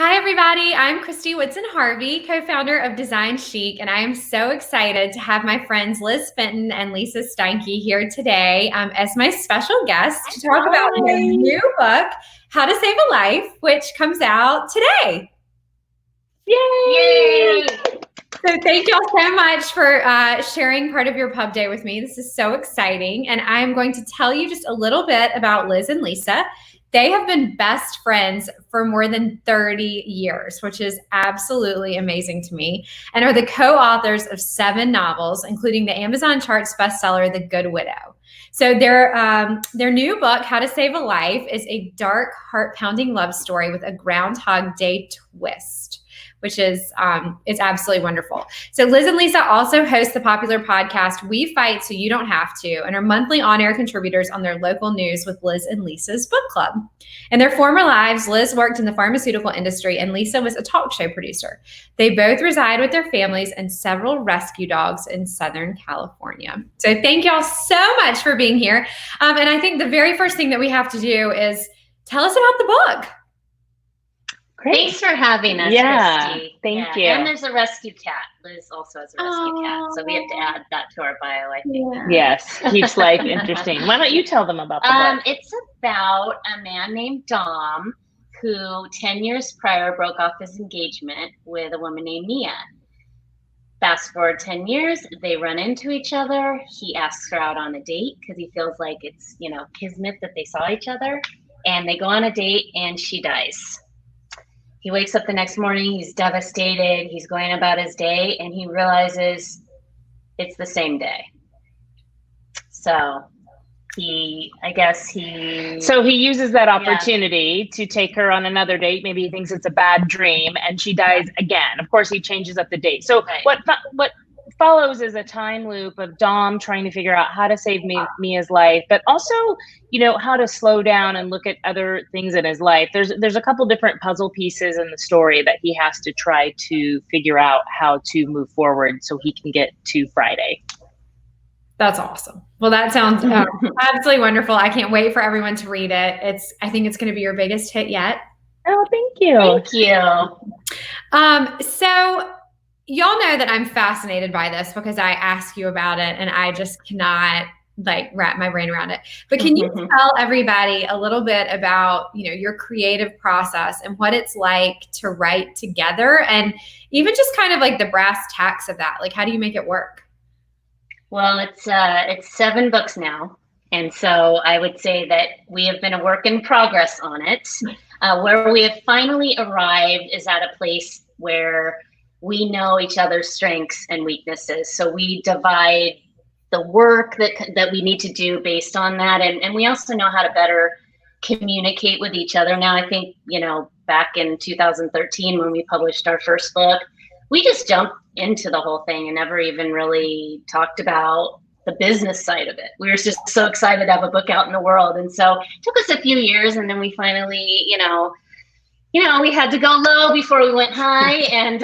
Hi, everybody. I'm Kristy Woodson Harvey, co-founder of Design Chic, and I am so excited to have my friends Liz Fenton and Lisa Steinke here today as my special guests to talk about their new book, How to Save a Life, which comes out today. Yay! So thank y'all so much for sharing part of your pub day with me. This is so exciting. And I'm going to tell you just a little bit about Liz and Lisa. They have been best friends for more than 30 years, which is absolutely amazing to me, and are the co-authors of 7 novels, including the Amazon charts bestseller, The Good Widow. So their new book, How to Save a Life, is a dark, heart-pounding love story with a Groundhog Day twist, which is it's absolutely wonderful. So Liz and Lisa also host the popular podcast We Fight So You Don't Have To, and are monthly on-air contributors on their local news with Liz and Lisa's Book Club. In their former lives, Liz worked in the pharmaceutical industry and Lisa was a talk show producer. They both reside with their families and several rescue dogs in Southern California. So thank y'all so much for being here. And I think the very first thing that we have to do is tell us about the book. Great. Thanks for having us, Kristy. Thank you. And there's a rescue cat. Liz also has a rescue cat, so we have to add that to our bio, I think. Yes, keeps life interesting. Why don't you tell them about the book? It's about a man named Dom who 10 years prior broke off his engagement with a woman named Mia. Fast forward 10 years, they run into each other. He asks her out on a date because he feels like it's, kismet that they saw each other. And they go on a date and she dies. He wakes up the next morning, he's devastated, he's going about his day, and he realizes it's the same day. So he uses that opportunity to take her on another date. Maybe he thinks it's a bad dream, and she dies again. Of course, he changes up the date. So what follows is a time loop of Dom trying to figure out how to save Mia's life, but also, how to slow down and look at other things in his life. There's a couple different puzzle pieces in the story that he has to try to figure out how to move forward so he can get to Friday. That's awesome. Well, that sounds absolutely wonderful. I can't wait for everyone to read it. I think it's going to be your biggest hit yet. Oh, thank you. Thank you. So y'all know that I'm fascinated by this because I ask you about it and I just cannot wrap my brain around it. But can you tell everybody a little bit about, your creative process and what it's like to write together, and even just kind of like the brass tacks of that? Like, how do you make it work? Well, it's 7 books now. And so I would say that we have been a work in progress on it. Where we have finally arrived is at a place where we know each other's strengths and weaknesses. So we divide the work that we need to do based on that. And we also know how to better communicate with each other. Now, I think, back in 2013, when we published our first book, we just jumped into the whole thing and never even really talked about the business side of it. We were just so excited to have a book out in the world. And so it took us a few years, and then we finally, we had to go low before we went high, and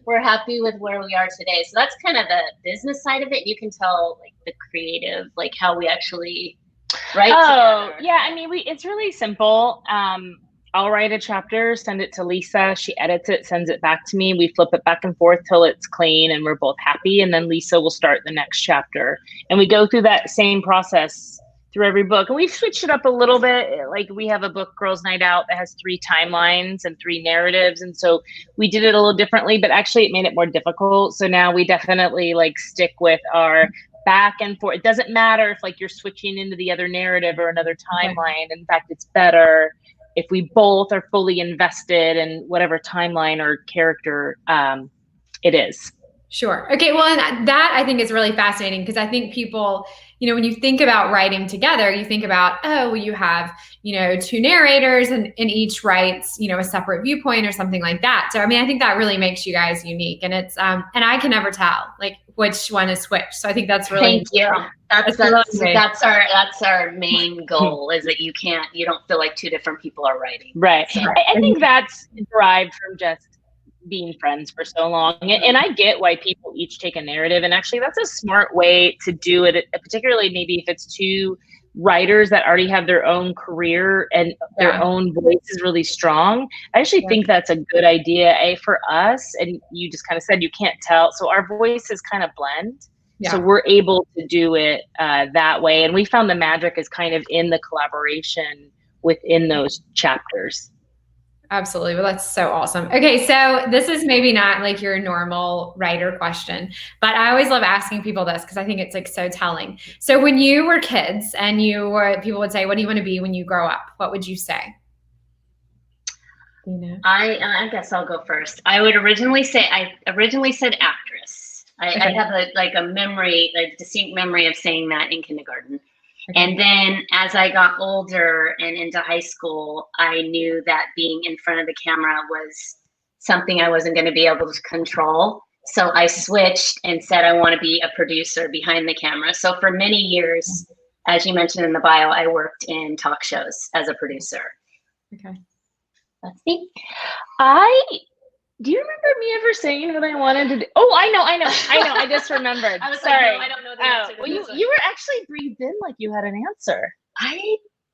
we're happy with where we are today. So that's kind of the business side of it. You can tell the creative, how we actually write together. Yeah. I mean, it's really simple. I'll write a chapter, send it to Lisa. She edits it, sends it back to me. We flip it back and forth till it's clean and we're both happy. And then Lisa will start the next chapter. And we go through that same process through every book. And we've switched it up a little bit. We have a book, Girls Night Out, that has 3 timelines and 3 narratives. And so we did it a little differently, but actually it made it more difficult. So now we definitely stick with our back and forth. It doesn't matter if you're switching into the other narrative or another timeline. In fact, it's better if we both are fully invested in whatever timeline or character it is. Sure. Okay. Well, and that I think is really fascinating because I think people, when you think about writing together, you think about, you have, 2 narrators and each writes, a separate viewpoint or something like that. So, I mean, I think that really makes you guys unique, and it's, and I can never tell which one is which. So I think that's really, thank you. That's our main goal, is that you don't feel like 2 different people are writing. Right. So, I think that's derived from just being friends for so long. And I get why people each take a narrative. And actually, that's a smart way to do it, particularly maybe if it's 2 writers that already have their own career and their own voice is really strong. I actually think that's a good idea, for us. And you just kind of said you can't tell. So our voices kind of blend. So we're able to do it that way. And we found the magic is kind of in the collaboration within those chapters. Absolutely. Well, that's so awesome. Okay. So this is maybe not like your normal writer question, but I always love asking people this because I think it's like so telling. So when you were kids and people would say, what do you want to be when you grow up? What would you say? You know? I guess I'll go first. I originally said actress. I have a memory, a distinct memory of saying that in kindergarten. And then as I got older and into high school, I knew that being in front of the camera was something I wasn't going to be able to control. So I switched and said, I want to be a producer behind the camera. So for many years, as you mentioned in the bio, I worked in talk shows as a producer. Okay. Let's see. Do you remember me ever saying what I wanted to do? Oh, I know. I just remembered. I was Sorry. like, no, I don't know the answer. Well, you were actually breathed in like you had an answer. I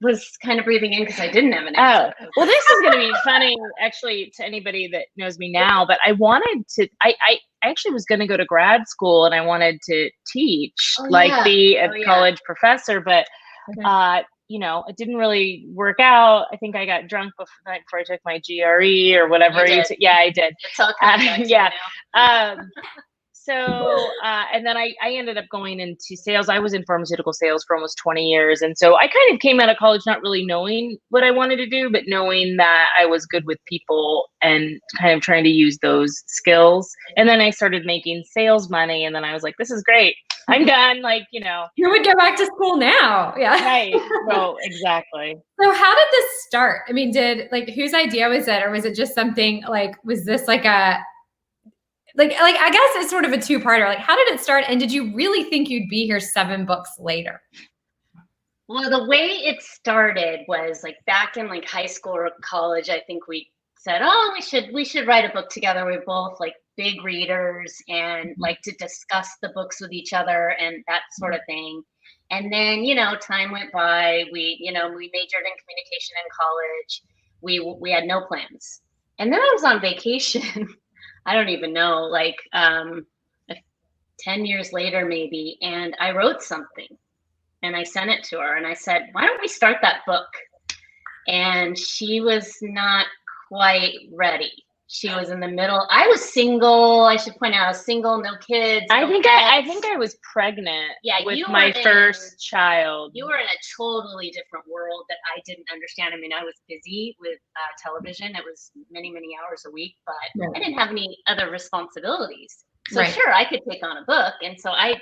was kind of breathing in because I didn't have an answer. Oh, well, this is going to be funny, actually, to anybody that knows me now. But I wanted to. I actually was going to go to grad school, and I wanted to teach, be a college professor. But it didn't really work out. I think I got drunk before I took my GRE or whatever. I did. It's all And then I ended up going into sales. I was in pharmaceutical sales for almost 20 years. And so I kind of came out of college not really knowing what I wanted to do, but knowing that I was good with people and kind of trying to use those skills. And then I started making sales money. And then I was like, this is great. I'm done. You would go back to school now. Yeah. Right. Well, exactly. So how did this start? I mean, whose idea was it? Or was it just something was this like a, I guess it's sort of a two-parter. Like, how did it start? And did you really think you'd be here 7 books later? Well, the way it started was back in high school or college. I think we said, oh, we should write a book together. We're both big readers and like to discuss the books with each other and that sort of thing. And then, time went by. We majored in communication in college. We had no plans. And then I was on vacation. I don't even know, 10 years later maybe, and I wrote something and I sent it to her and I said, why don't we start that book? And she was not quite ready. She was in the middle. I was single. I should point out, I was single, no kids. I think I was pregnant with my first child. You were in a totally different world that I didn't understand. I mean, I was busy with television. It was many, many hours a week, but I didn't have any other responsibilities. So sure, I could take on a book. And so I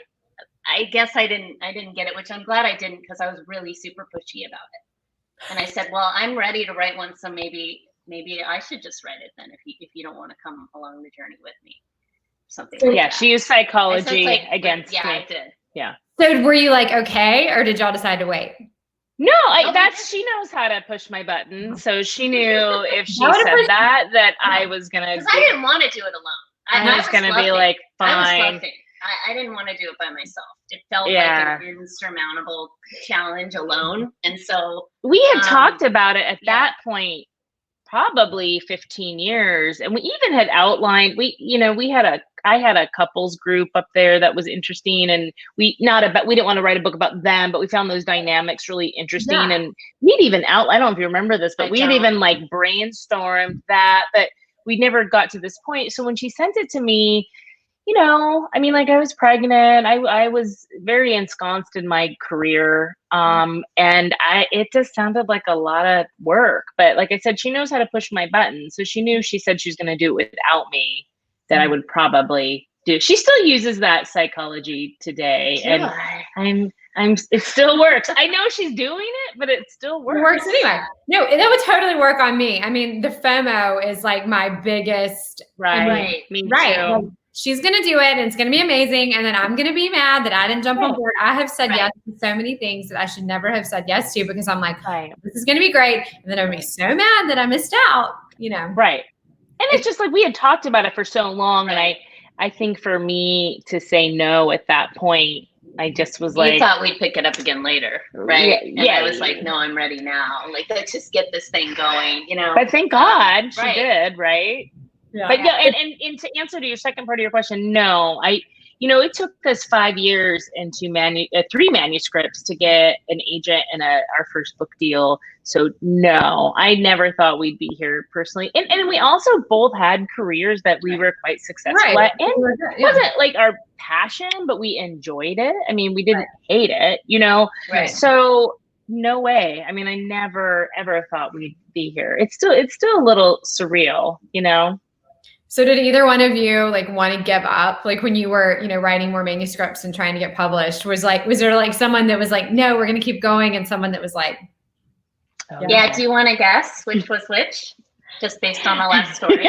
guess I didn't get it, which I'm glad I didn't, because I was really super pushy about it. And I said, well, I'm ready to write one, so maybe I should just write it then if you don't want to come along the journey with me. Something like that. She used psychology against me. Yeah, I did. Yeah. So were you okay, or did y'all decide to wait? No, she knows how to push my button. So she knew if she said that I was going to. Because I didn't want to do it alone. I was going to be fine. I didn't want to do it by myself. It felt like an insurmountable challenge alone. And so we had talked about it at that point. Probably 15 years. And we even had outlined, I had a couples group up there that was interesting, and we didn't want to write a book about them, but we found those dynamics really interesting. Yeah. And we'd even I don't know if you remember this, but we'd even brainstormed that, but we never got to this point. So when she sent it to me, I was pregnant. I was very ensconced in my career. And it just sounded like a lot of work. But like I said, she knows how to push my buttons. So she said she was going to do it without me, that I would probably do. She still uses that psychology today. And it still works. I know she's doing it, but it still works. It works anyway. No, that would totally work on me. I mean, the FOMO is my biggest. Right. Me too. She's going to do it and it's going to be amazing. And then I'm going to be mad that I didn't jump on board. I have said yes to so many things that I should never have said yes to, because I'm this is going to be great. And then I'm going to be so mad that I missed out, Right. And it's just we had talked about it for so long. And I think for me to say no at that point I just was You like, thought we'd pick it up again later, right? Yeah, And I was like, no, I'm ready now. Like, let's just get this thing going, you know. But thank God she right. did, right? Yeah. But yeah, and to answer to your second part of your question, no, it took us 5 years into 3 manuscripts to get an agent and our first book deal. So no, I never thought we'd be here personally. And we also both had careers that we were quite successful at. And it wasn't like our passion, but we enjoyed it. I mean, we didn't hate it, Right. So no way. I mean, I never ever thought we'd be here. It's still a little surreal, So did either one of you like want to give up? Like when you were, writing more manuscripts and trying to get published, was there like someone that was like, no, we're going to keep going, and someone that was like, yeah. Do you want to guess which was which? Just based on the last story.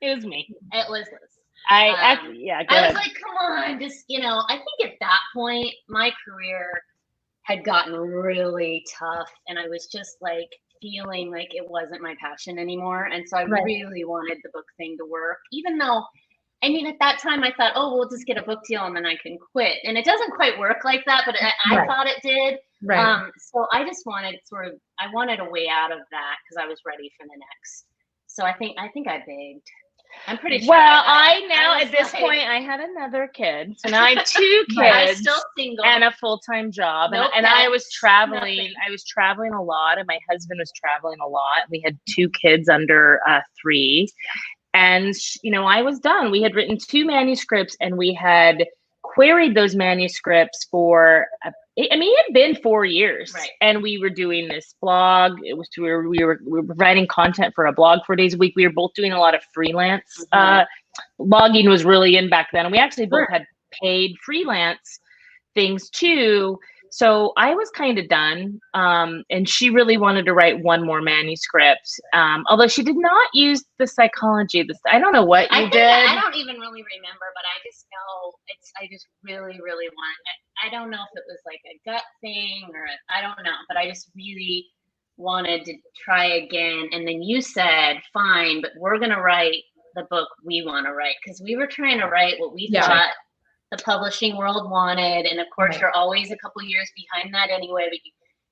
It was me. It was Liz. I was like, come on, just, I think at that point, my career had gotten really tough, and I was just like feeling like it wasn't my passion anymore. And so I really wanted the book thing to work, even though, I mean, at that time I thought, oh, we'll just get a book deal and then I can quit. And it doesn't quite work like that, but I thought it did. Right. So I just wanted I wanted a way out of that because I was ready for the next. So I think I begged. I'm pretty sure. Well, at this point, I had another kid. So now I have 2 kids. I'm still single. And a full-time job. Nope, and I was traveling. nothing. I was traveling a lot, and my husband was traveling a lot. We had 2 kids under 3. And, I was done. We had written 2 manuscripts, and we had queried those manuscripts for it had been 4 years, right? And we were doing this blog. It was we were providing content for a blog 4 days a week. We were both doing a lot of freelance. Blogging was really in back then, and we actually both had paid freelance things too. So I was kind of done, and she really wanted to write one more manuscript. Although she did not use the psychology. I don't know what you did. I don't even really remember, but I just know I just really, really want it. I don't know if it was like a gut thing or I don't know, but I just really wanted to try again. And then you said, fine, but we're going to write the book we want to write, because we were trying to write what we thought the publishing world wanted. And of course, you're always a couple years behind that anyway, but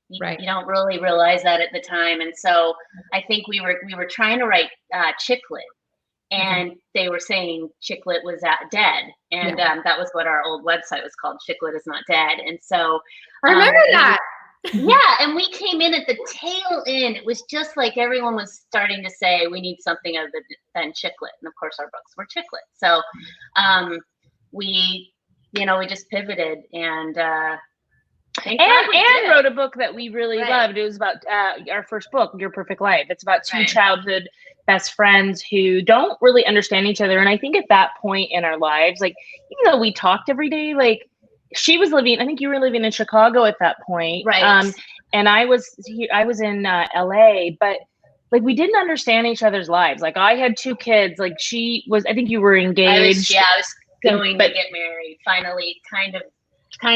you don't really realize that at the time. And so I think we were trying to write chick lit, and they were saying chick lit was dead. And that was what our old website was called, Chick Lit Is Not Dead. And so I remember that. And we came in at the tail end. It was just like everyone was starting to say, we need something other than chick lit. And of course, our books were chick lit. So we just pivoted and wrote a book that we really loved. It was about our first book, Your Perfect Life. It's about 2 childhood best friends who don't really understand each other. And I think at that point in our lives, like, even though we talked every day, like, she was living, I think you were living in Chicago at that point. Right. And I was in LA, but like, we didn't understand each other's lives. Like, I had 2 kids. Like, I think you were engaged. I was going to get married finally, kind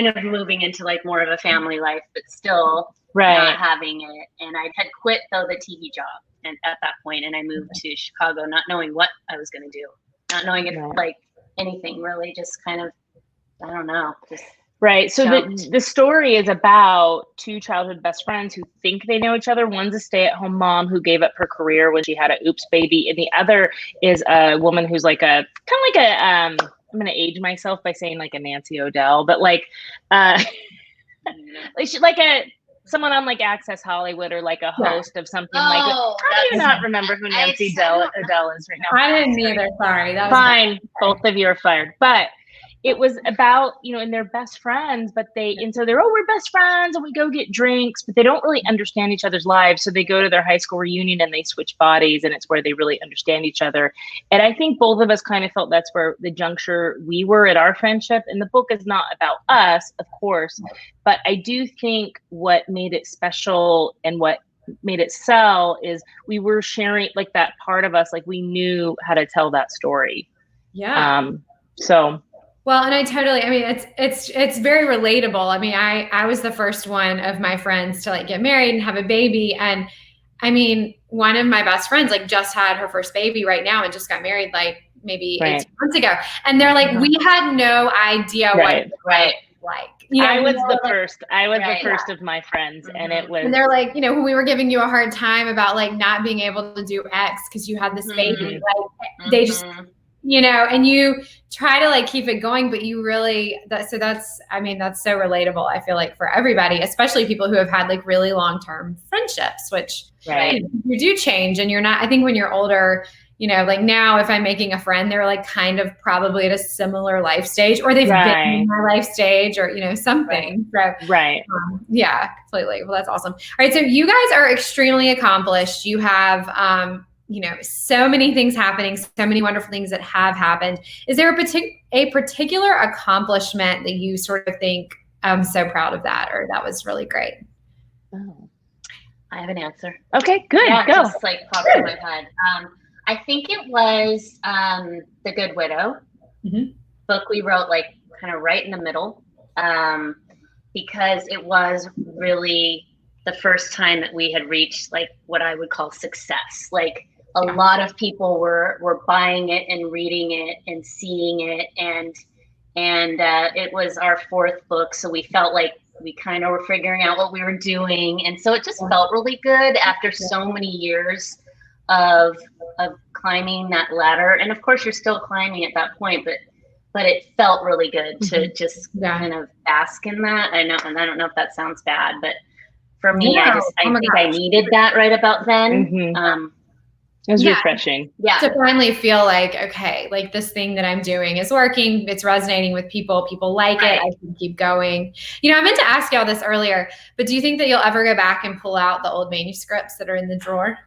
of moving into like more of a family life, but still not having it. And I had quit though the TV job, and at that point, and I moved to Chicago, not knowing what I was going to do, not knowing if like anything really, just kind of, I don't know, just So the story is about 2 childhood best friends who think they know each other. One's a stay-at-home mom who gave up her career when she had a oops baby, and the other is a woman who's like I'm going to age myself by saying like a Nancy O'Dell, but like someone on like Access Hollywood, or like a host of something like that. I do not remember who Nancy O'Dell is right now. I didn't either. Sorry. That was fine. Both of you are fired. But it was about, and they're best friends, but so they're, we're best friends and we go get drinks, but they don't really understand each other's lives. So they go to their high school reunion and they switch bodies, and it's where they really understand each other. And I think both of us kind of felt that's where the juncture we were at our friendship. And the book is not about us, of course, but I do think what made it special and what made it sell is we were sharing like that part of us, like we knew how to tell that story. Well, and it's very relatable. I mean, I was the first one of my friends to like get married and have a baby. And I mean, one of my best friends like just had her first baby right now and just got married like maybe 18 months ago. And they're like, we had no idea what it was like. You know, I was the first. I was the first of my friends, and it was. And they're like, you know, when we were giving you a hard time about like not being able to do X because you had this baby, like they just, you know, and you try to like keep it going, but you really that's I mean, that's so relatable. I feel like for everybody, especially people who have had like really long-term friendships, which you do change, and you're not. I think when you're older, you know, like now if I'm making a friend, they're like kind of probably at a similar life stage, or they've been in my life stage, or, you know, something. Yeah, completely. Well, that's awesome. All right. So you guys are extremely accomplished. You have, you know, so many things happening, so many wonderful things that have happened. Is there a particular accomplishment that you sort of think, I'm so proud of that, or that was really great? Oh, I have an answer. Okay, good. Yeah, go. Just like popped in my head. I think it was The Good Widow book we wrote like kind of right in the middle, because it was really the first time that we had reached like what I would call success. Like a lot of people were buying it and reading it and seeing it, and it was our fourth book, so we felt like we kind of were figuring out what we were doing, and so it just felt really good after so many years of climbing that ladder. And of course you're still climbing at that point, but it felt really good to just kind of bask in that. I know, and I don't know if that sounds bad, but for me, I think I needed that right about then. It was refreshing. Yeah. To finally feel like, okay, like this thing that I'm doing is working. It's resonating with people. People like it. I can keep going. You know, I meant to ask y'all this earlier, but do you think that you'll ever go back and pull out the old manuscripts that are in the drawer?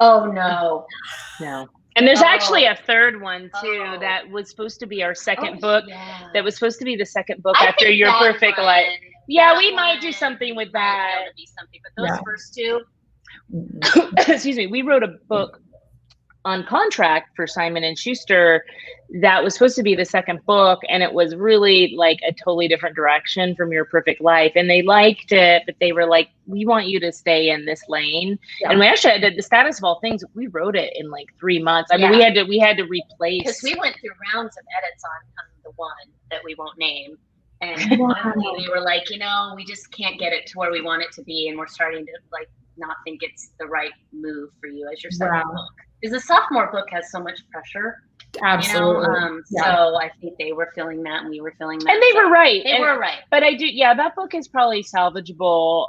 Oh, no. And there's actually a third one too that was supposed to be our second book. That was supposed to be the second book after Your Perfect Life. Yeah, we might do something with that. That would be something, but those first two. Excuse me. We wrote a book on contract for Simon and Schuster that was supposed to be the second book, and it was really like a totally different direction from Your Perfect Life, and they liked it, but they were like, we want you to stay in this lane. And we actually did the status of all things. We wrote it in like 3 months. I mean, we had to replace, because we went through rounds of edits on the one that we won't name, and they were like, you know, we just can't get it to where we want it to be, and we're starting to like not think it's the right move for you as your second book. Because the sophomore book has so much pressure. Absolutely. You know? So I think they were feeling that, and we were feeling that. And they were right. They were right. But I do, that book is probably salvageable.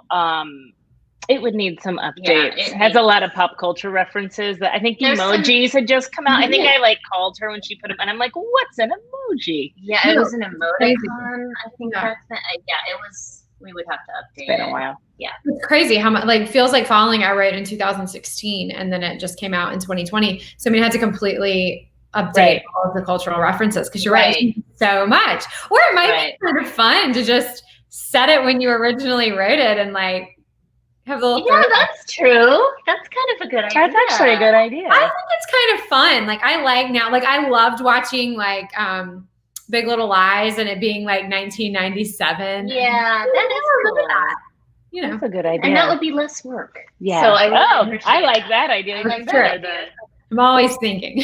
It would need some updates. It has a lot of pop culture references that I think emojis had just come out. I think I like called her when she put them, and I'm like, what's an emoji? Yeah, it was an emoticon, I think back then. It was. We would have to update it. It's been a while. Yeah. It's crazy how much, like, feels like Falling I wrote in 2016, and then it just came out in 2020. So I mean, I had to completely update all of the cultural references, because you're right, so much. Or it might be kind of fun to just set it when you originally wrote it and like have a little. Yeah, that's true. That's kind of a good idea. That's actually a good idea. I think it's kind of fun. Like I loved watching like Big Little Lies and it being like 1997. Yeah, that is cool. You know, that's a good idea. And that would be less work. Yeah. So I like that idea. I like that idea. I'm always thinking.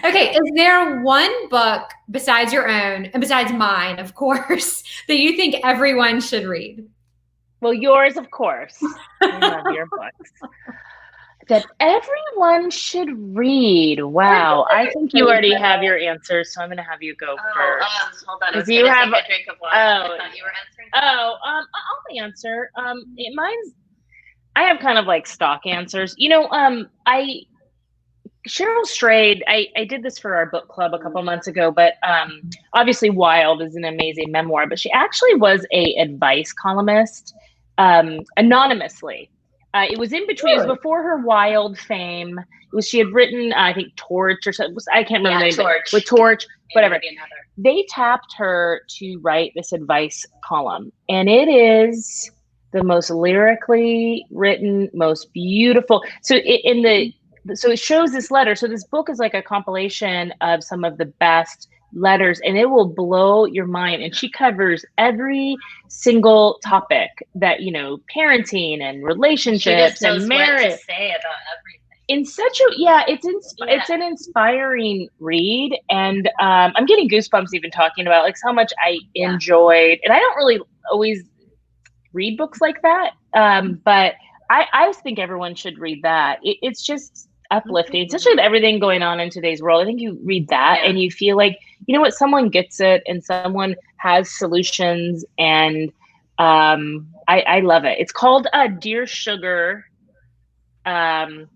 Okay, is there one book besides your own, and besides mine, of course, that you think everyone should read? Well, yours, of course. I love your books. That everyone should read. Wow. I think you already have your answers, so I'm going to have you go first. Hold on. You have a drink of water. I thought you were answering. I'll answer. Mine's, I have kind of like stock answers. You know, Cheryl Strayed, I did this for our book club a couple months ago, but obviously Wild is an amazing memoir, but she actually was a advice columnist anonymously. It was in between, it was before her Wild fame. She had written, I think, Torch or something. I can't remember the name. Torch. With Torch, whatever. They tapped her to write this advice column. And it is the most lyrically written, most beautiful. So it shows this letter. So this book is like a compilation of some of the best letters, and it will blow your mind. And she covers every single topic that, you know, parenting and relationships and marriage. What to say about everything. it's an inspiring read, and I'm getting goosebumps even talking about like how much I enjoyed, and I don't really always read books like that, but I think everyone should read that. It's just uplifting, especially with everything going on in today's world. I think you read that and you feel like, you know what, someone gets it and someone has solutions, and I love it. It's called Dear Sugar. And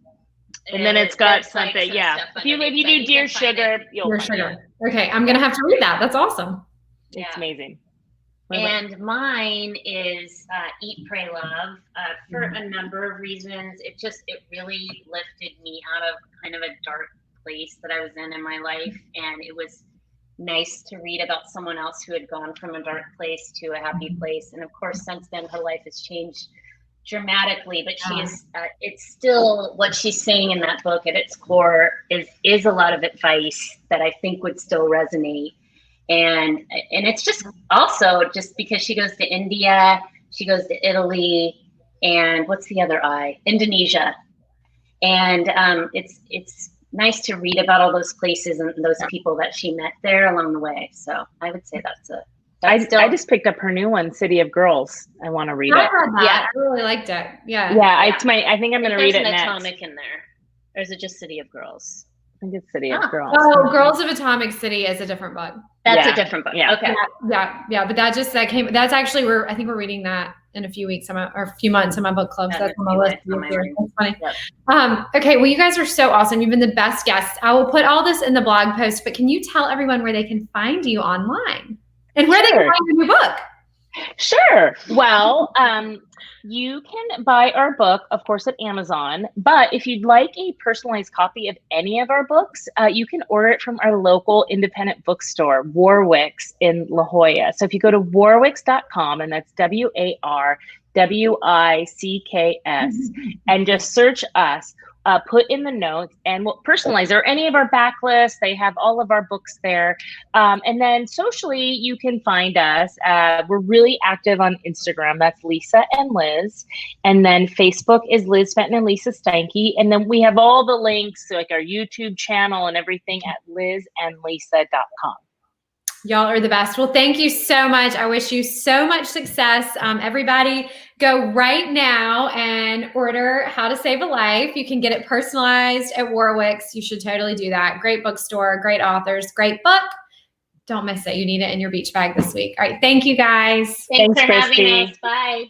then it's got something, If you do Dear Sugar, you'll Dear Sugar. Okay, I'm gonna have to read that. That's awesome. It's amazing. And mine is Eat, Pray, Love. For a number of reasons, it really lifted me out of kind of a dark place that I was in my life, and it was nice to read about someone else who had gone from a dark place to a happy place. And of course, since then, her life has changed dramatically, but she is it's still what she's saying in that book at its core is a lot of advice that I think would still resonate. And it's just also just because she goes to India, she goes to Italy, and what's the other Indonesia. And it's nice to read about all those places and those people that she met there along the way. So I would say I just picked up her new one, City of Girls. I want to read it. I read that. Yeah, I really liked it. Yeah. It's I think I'm going to read it next. There's an Atomic in there. Or is it just City of Girls? I think it's City of Girls. Oh, Girls of Atomic City is a different book. That's a different book. Yeah. Okay. Yeah. But that's actually I think we're reading that in a few weeks or a few months in my book club. So that's on my list. That's funny. Yep. Okay. Well, you guys are so awesome. You've been the best guests. I will put all this in the blog post, but can you tell everyone where they can find you online and where they can find your new book? Sure. Well, you can buy our book, of course, at Amazon. But if you'd like a personalized copy of any of our books, you can order it from our local independent bookstore, Warwick's in La Jolla. So if you go to warwicks.com, and that's WARWICKS, and just search us, put in the notes, and we'll personalize or any of our backlists. They have all of our books there. And then socially, you can find us. We're really active on Instagram. That's Lisa and Liz. And then Facebook is Liz Fenton and Lisa Steinke. And then we have all the links to like our YouTube channel and everything at lizandlisa.com. Y'all are the best. Well, thank you so much. I wish you so much success. Everybody go right now and order How to Save a Life. You can get it personalized at Warwick's. You should totally do that. Great bookstore, great authors, great book. Don't miss it. You need it in your beach bag this week. All right. Thank you guys. Thanks for Kristy. having us. Bye.